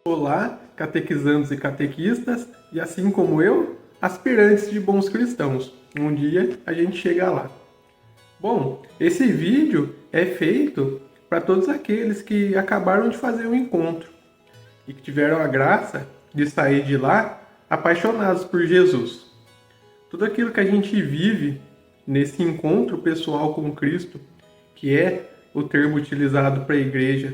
Olá, catequizandos e catequistas, e assim como eu, aspirantes de bons cristãos. Um dia a gente chega lá. Bom, esse vídeo é feito para todos aqueles que acabaram de fazer o encontro e que tiveram a graça de sair de lá apaixonados por Jesus. Tudo aquilo que a gente vive nesse encontro pessoal com Cristo, que é o termo utilizado para a igreja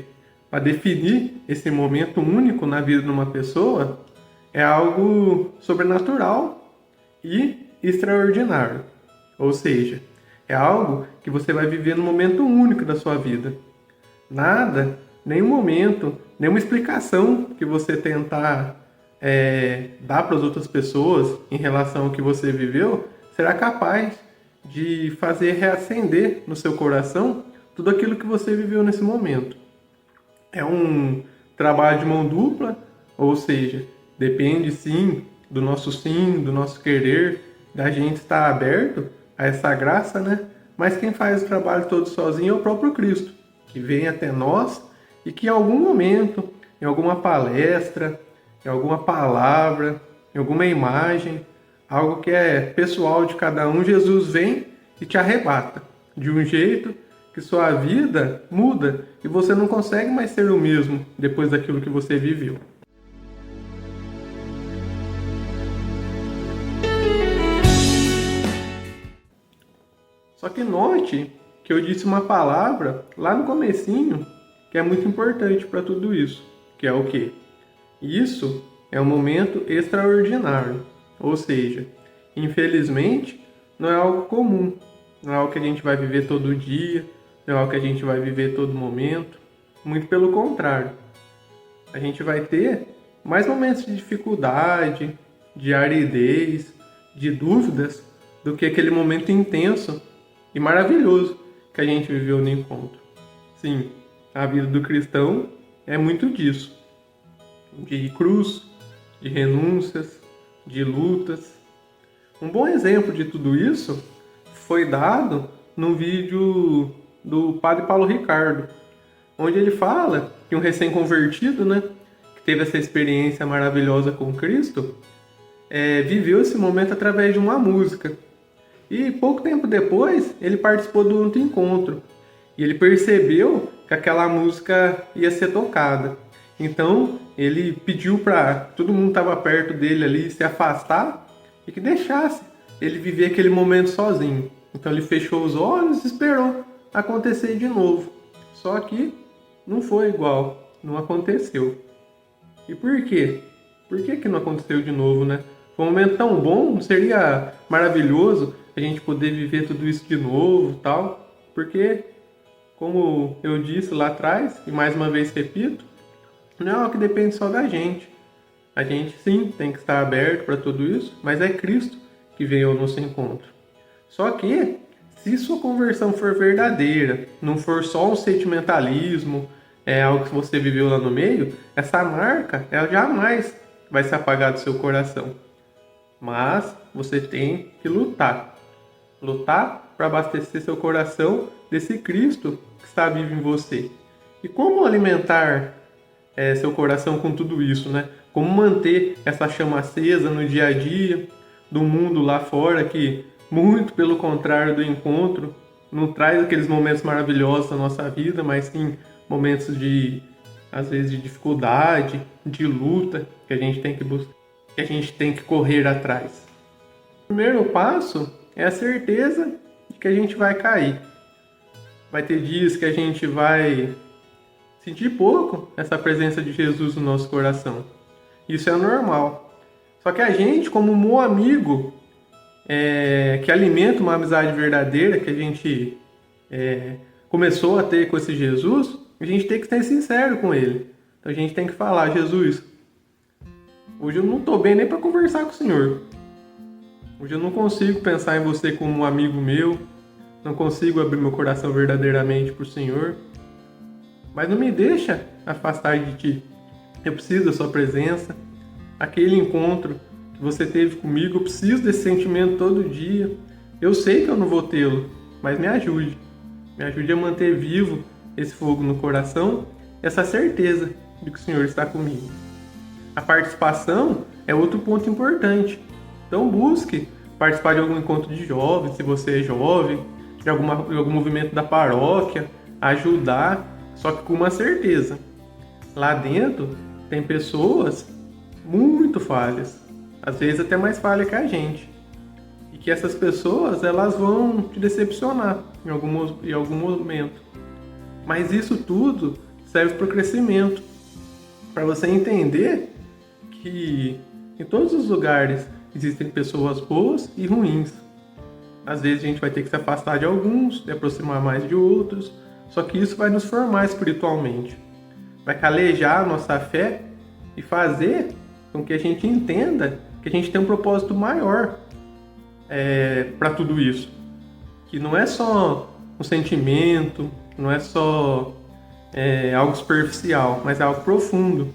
para definir esse momento único na vida de uma pessoa, é algo sobrenatural e extraordinário. Ou seja, é algo que você vai viver no momento único da sua vida. Nada, nenhum momento, nenhuma explicação que você tentar dar para as outras pessoas em relação ao que você viveu será capaz de fazer reacender no seu coração tudo aquilo que você viveu nesse momento. É um trabalho de mão dupla, ou seja, depende sim, do nosso querer, da gente estar aberto a essa graça, né? Mas quem faz o trabalho todo sozinho é o próprio Cristo, que vem até nós e que em algum momento, em alguma palestra, em alguma palavra, em alguma imagem, algo que é pessoal de cada um, Jesus vem e te arrebata de um jeito que sua vida muda e você não consegue mais ser o mesmo depois daquilo que você viveu. Só que note que eu disse uma palavra lá no comecinho que é muito importante para tudo isso, que é o quê? Isso é um momento extraordinário, ou seja, infelizmente não é algo comum, não é algo que a gente vai viver todo dia, não é algo que a gente vai viver todo momento, muito pelo contrário. A gente vai ter mais momentos de dificuldade, de aridez, de dúvidas, do que aquele momento intenso e maravilhoso que a gente viveu no encontro. Sim, a vida do cristão é muito disso. De cruz, de renúncias, de lutas. Um bom exemplo de tudo isso foi dado no vídeo do Padre Paulo Ricardo, onde ele fala que um recém-convertido, né, que teve essa experiência maravilhosa com Cristo, viveu esse momento através de uma música. E pouco tempo depois, ele participou do outro encontro. E ele percebeu que aquela música ia ser tocada. Então, ele pediu para todo mundo que estava perto dele ali se afastar e que deixasse ele viver aquele momento sozinho. Então, ele fechou os olhos e esperou acontecer de novo. Só que não foi igual, não aconteceu. E por quê? Por que não aconteceu de novo, né? Foi um momento tão bom, não seria maravilhoso a gente poder viver tudo isso de novo, tal? Porque, como eu disse lá atrás, e mais uma vez repito, não é algo que depende só da gente. A gente sim tem que estar aberto para tudo isso, mas é Cristo que veio ao nosso encontro. Só que, se sua conversão for verdadeira, não for só um sentimentalismo, algo que você viveu lá no meio, essa marca ela jamais vai se apagar do seu coração. Mas você tem que lutar. Lutar para abastecer seu coração desse Cristo que está vivo em você. E como alimentar seu coração com tudo isso, né? Como manter essa chama acesa no dia a dia, do mundo lá fora que, muito pelo contrário do encontro, não traz aqueles momentos maravilhosos da nossa vida, mas sim momentos de, às vezes, de dificuldade, de luta que a gente tem que buscar, que a gente tem que correr atrás. O primeiro passo é a certeza de que a gente vai cair. Vai ter dias que a gente vai sentir pouco essa presença de Jesus no nosso coração. Isso é normal. Só que a gente, como um bom amigo que alimenta uma amizade verdadeira que a gente começou a ter com esse Jesus, a gente tem que ser sincero com ele. Então a gente tem que falar: Jesus, hoje eu não estou bem nem para conversar com o Senhor. Hoje eu não consigo pensar em você como um amigo meu, não consigo abrir meu coração verdadeiramente para o Senhor. Mas não me deixa afastar de Ti. Eu preciso da Sua presença. Aquele encontro que você teve comigo, eu preciso desse sentimento todo dia. Eu sei que eu não vou tê-lo, mas me ajude. Me ajude a manter vivo esse fogo no coração, essa certeza de que o Senhor está comigo. A participação é outro ponto importante. Então busque participar de algum encontro de jovens, se você é jovem, de algum movimento da paróquia, ajudar, só que com uma certeza. Lá dentro tem pessoas muito falhas, às vezes até mais falhas que a gente. E que essas pessoas, elas vão te decepcionar em algum momento. Mas isso tudo serve para o crescimento, para você entender que em todos os lugares existem pessoas boas e ruins. Às vezes a gente vai ter que se afastar de alguns, se aproximar mais de outros, só que isso vai nos formar espiritualmente. Vai calejar a nossa fé e fazer com que a gente entenda que a gente tem um propósito maior para tudo isso. Que não é só um sentimento, não é só algo superficial, mas é algo profundo.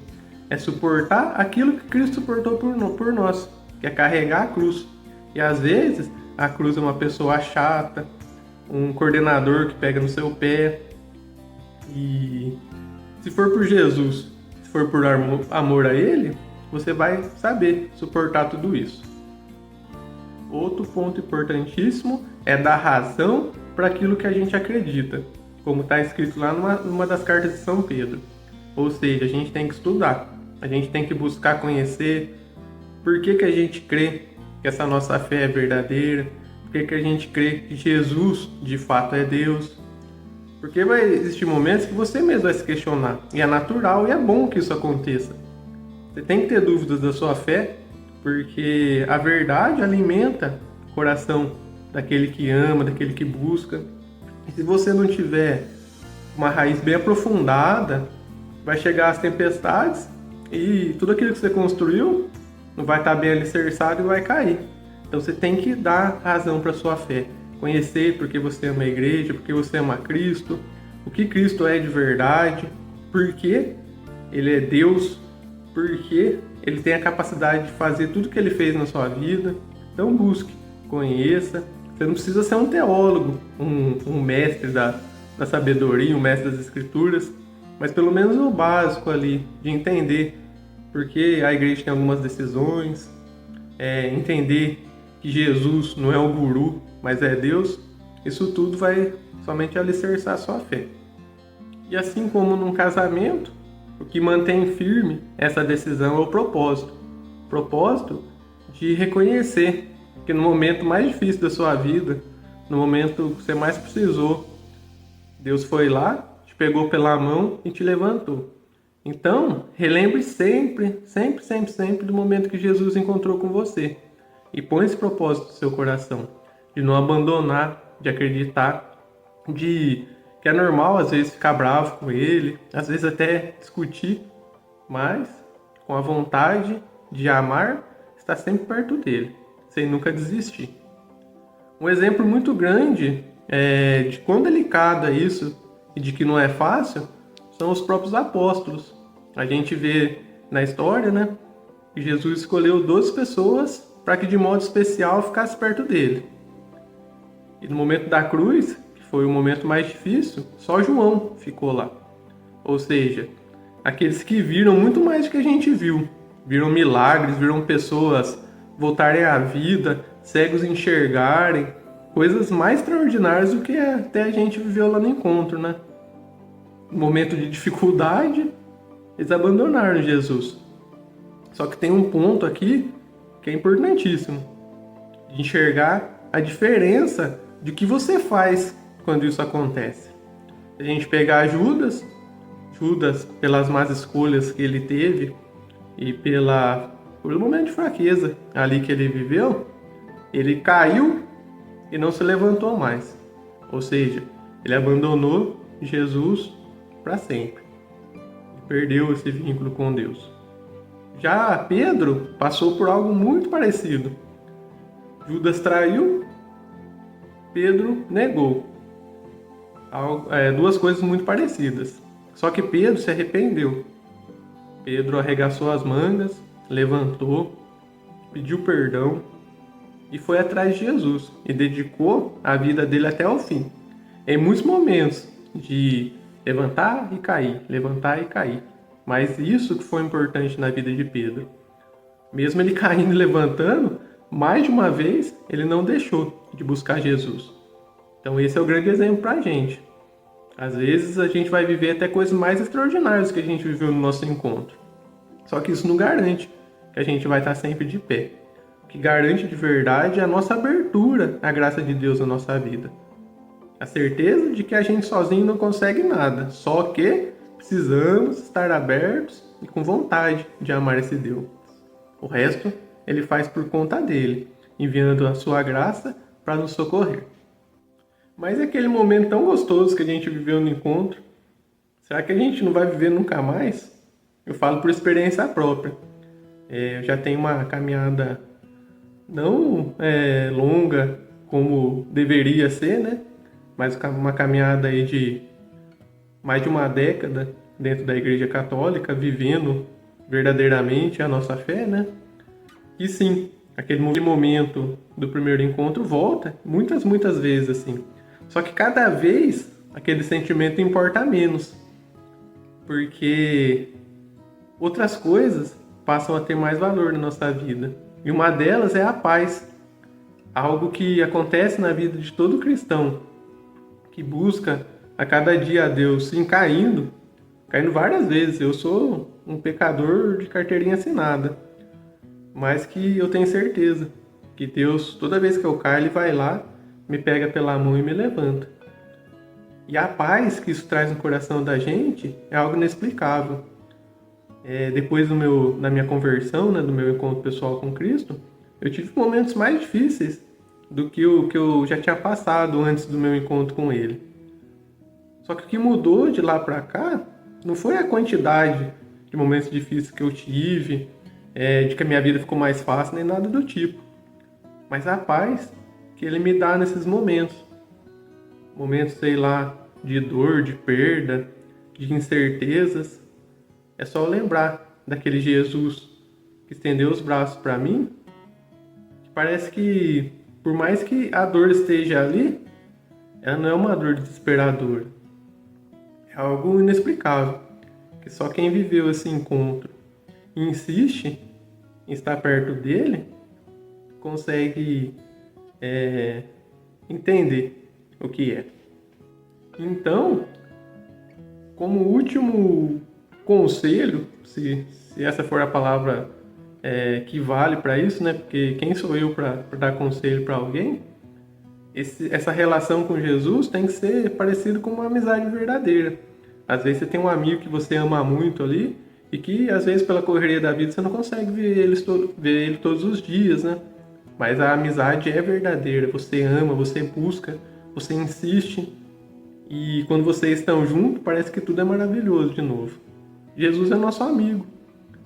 É suportar aquilo que Cristo suportou por nós, que é carregar a cruz. E às vezes a cruz é uma pessoa chata, um coordenador que pega no seu pé. E se for por Jesus, se for por amor a Ele, você vai saber suportar tudo isso. Outro ponto importantíssimo é dar razão para aquilo que a gente acredita, como está escrito lá numa das cartas de São Pedro. Ou seja, a gente tem que estudar, a gente tem que buscar conhecer por que a gente crê que essa nossa fé é verdadeira, por que a gente crê que Jesus de fato é Deus. Porque vai existir momentos que você mesmo vai se questionar, e é natural e é bom que isso aconteça. Você tem que ter dúvidas da sua fé, porque a verdade alimenta o coração daquele que ama, daquele que busca. E se você não tiver uma raiz bem aprofundada, vai chegar as tempestades e tudo aquilo que você construiu não vai estar bem alicerçado e vai cair. Então você tem que dar razão para a sua fé. Conhecer porque você ama a igreja, porque você ama Cristo, o que Cristo é de verdade, porque Ele é Deus, porque Ele tem a capacidade de fazer tudo que Ele fez na sua vida. Então busque, conheça. Você não precisa ser um teólogo, um mestre da sabedoria, um mestre das escrituras, mas pelo menos o básico ali, de entender porque a igreja tem algumas decisões, entender que Jesus não é o guru, mas é Deus. Isso tudo vai somente alicerçar a sua fé. E assim como num casamento, o que mantém firme essa decisão é o propósito. O propósito de reconhecer que no momento mais difícil da sua vida, no momento que você mais precisou, Deus foi lá, te pegou pela mão e te levantou. Então, relembre sempre, sempre, sempre, sempre do momento que Jesus encontrou com você. E põe esse propósito no seu coração, de não abandonar, de acreditar, de que é normal às vezes ficar bravo com ele, às vezes até discutir, mas com a vontade de amar, estar sempre perto dele, sem nunca desistir. Um exemplo muito grande de quão delicado é isso e de que não é fácil são os próprios apóstolos. A gente vê na história, né, que Jesus escolheu 12 pessoas para que de modo especial ficasse perto dele. E no momento da cruz, que foi o momento mais difícil, só João ficou lá. Ou seja, aqueles que viram muito mais do que a gente viu. Viram milagres, viram pessoas voltarem à vida, cegos enxergarem, coisas mais extraordinárias do que até a gente viveu lá no encontro, né? No momento de dificuldade, eles abandonaram Jesus. Só que tem um ponto aqui que é importantíssimo, de enxergar a diferença de que você faz quando isso acontece. Se a gente pegar Judas, pelas más escolhas que ele teve e pelo momento de fraqueza ali que ele viveu, ele caiu e não se levantou mais. Ou seja, ele abandonou Jesus para sempre. Perdeu esse vínculo com Deus. Já Pedro passou por algo muito parecido. Judas traiu, Pedro negou. Duas coisas muito parecidas. Só que Pedro se arrependeu. Pedro arregaçou as mangas, levantou, pediu perdão e foi atrás de Jesus e dedicou a vida dele até o fim. Em muitos momentos de levantar e cair, Mas isso que foi importante na vida de Pedro. Mesmo ele caindo e levantando, mais de uma vez ele não deixou de buscar Jesus. Então esse é o grande exemplo para a gente. Às vezes a gente vai viver até coisas mais extraordinárias que a gente viveu no nosso encontro. Só que isso não garante que a gente vai estar sempre de pé. O que garante de verdade é a nossa abertura à graça de Deus na nossa vida. A certeza de que a gente sozinho não consegue nada, só que precisamos estar abertos e com vontade de amar esse Deus. O resto ele faz por conta dele, enviando a sua graça para nos socorrer. Mas é aquele momento tão gostoso que a gente viveu no encontro, será que a gente não vai viver nunca mais? Eu falo por experiência própria. Eu já tenho uma caminhada não longa como deveria ser, né? Mas uma caminhada aí de mais de uma década dentro da Igreja Católica, vivendo verdadeiramente a nossa fé, né? E sim, aquele momento do primeiro encontro volta muitas vezes, assim. Só que cada vez aquele sentimento importa menos, porque outras coisas passam a ter mais valor na nossa vida. E uma delas é a paz, algo que acontece na vida de todo cristão, que busca a cada dia a Deus, sim, caindo várias vezes. Eu sou um pecador de carteirinha assinada, mas que eu tenho certeza que Deus, toda vez que eu caio, Ele vai lá, me pega pela mão e me levanta. E a paz que isso traz no coração da gente é algo inexplicável. Depois da minha conversão, né, do meu encontro pessoal com Cristo, eu tive momentos mais difíceis do que o que eu já tinha passado antes do meu encontro com Ele. Só que o que mudou de lá para cá não foi a quantidade de momentos difíceis que eu tive, de que a minha vida ficou mais fácil, nem nada do tipo. Mas a paz que Ele me dá nesses momentos. Momentos, sei lá, de dor, de perda, de incertezas. É só lembrar daquele Jesus que estendeu os braços para mim. Parece que, por mais que a dor esteja ali, ela não é uma dor desesperadora. É algo inexplicável, que só quem viveu esse encontro e insiste em estar perto dele consegue entender o que é. Então, como último conselho, se essa for a palavra que vale para isso, né? Porque quem sou eu para dar conselho para alguém? Essa relação com Jesus tem que ser parecido com uma amizade verdadeira. Às vezes você tem um amigo que você ama muito ali e que às vezes pela correria da vida você não consegue ver ele todos os dias, né? Mas a amizade é verdadeira. Você ama, você busca, você insiste e quando vocês estão juntos parece que tudo é maravilhoso de novo. Jesus é nosso amigo,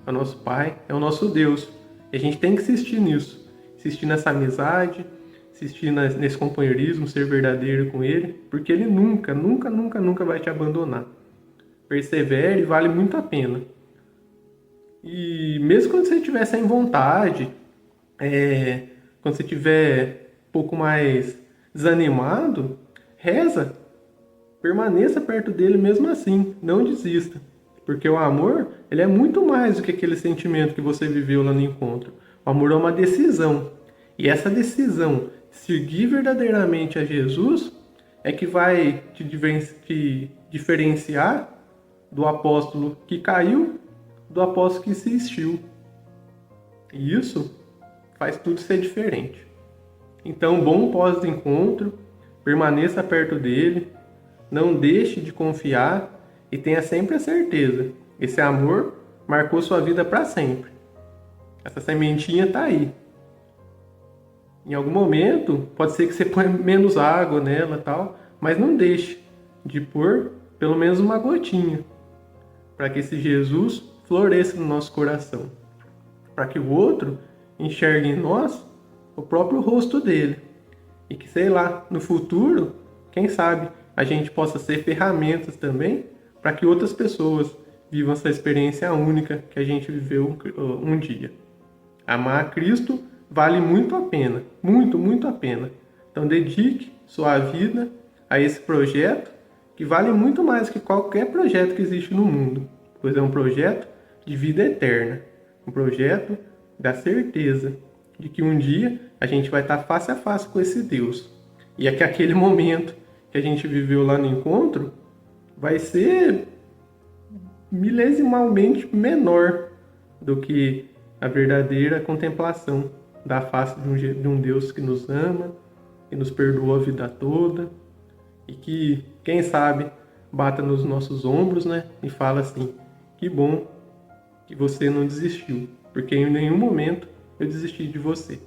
é o nosso Pai, é o nosso Deus. E a gente tem que insistir nisso, insistir nessa amizade, insistir nesse companheirismo, ser verdadeiro com Ele, porque Ele nunca vai te abandonar. Persevere, vale muito a pena. E mesmo quando você estiver sem vontade, quando você estiver um pouco mais desanimado, reza, permaneça perto dele mesmo assim, não desista. Porque o amor, ele é muito mais do que aquele sentimento que você viveu lá no encontro. O amor é uma decisão. E essa decisão de seguir verdadeiramente a Jesus é que vai te diferenciar do apóstolo que caiu do apóstolo que insistiu. E isso faz tudo ser diferente. Então, bom pós-encontro, permaneça perto dele, não deixe de confiar e tenha sempre a certeza, esse amor marcou sua vida para sempre. Essa sementinha está aí. Em algum momento, pode ser que você ponha menos água nela, tal, mas não deixe de pôr pelo menos uma gotinha, para que esse Jesus floresça no nosso coração, para que o outro enxergue em nós o próprio rosto dele, e que, sei lá, no futuro, quem sabe, a gente possa ser ferramentas também para que outras pessoas vivam essa experiência única que a gente viveu um dia. Amar a Cristo vale muito a pena, muito a pena. Então dedique sua vida a esse projeto que vale muito mais que qualquer projeto que existe no mundo. pois é um projeto de vida eterna, um projeto da certeza de que um dia a gente vai estar face a face com esse Deus. E é que aquele momento que a gente viveu lá no encontro vai ser milesimalmente menor do que a verdadeira contemplação da face de um Deus que nos ama, que nos perdoou a vida toda e que, quem sabe, bata nos nossos ombros, né? E fala assim: que bom que você não desistiu, porque em nenhum momento eu desisti de você.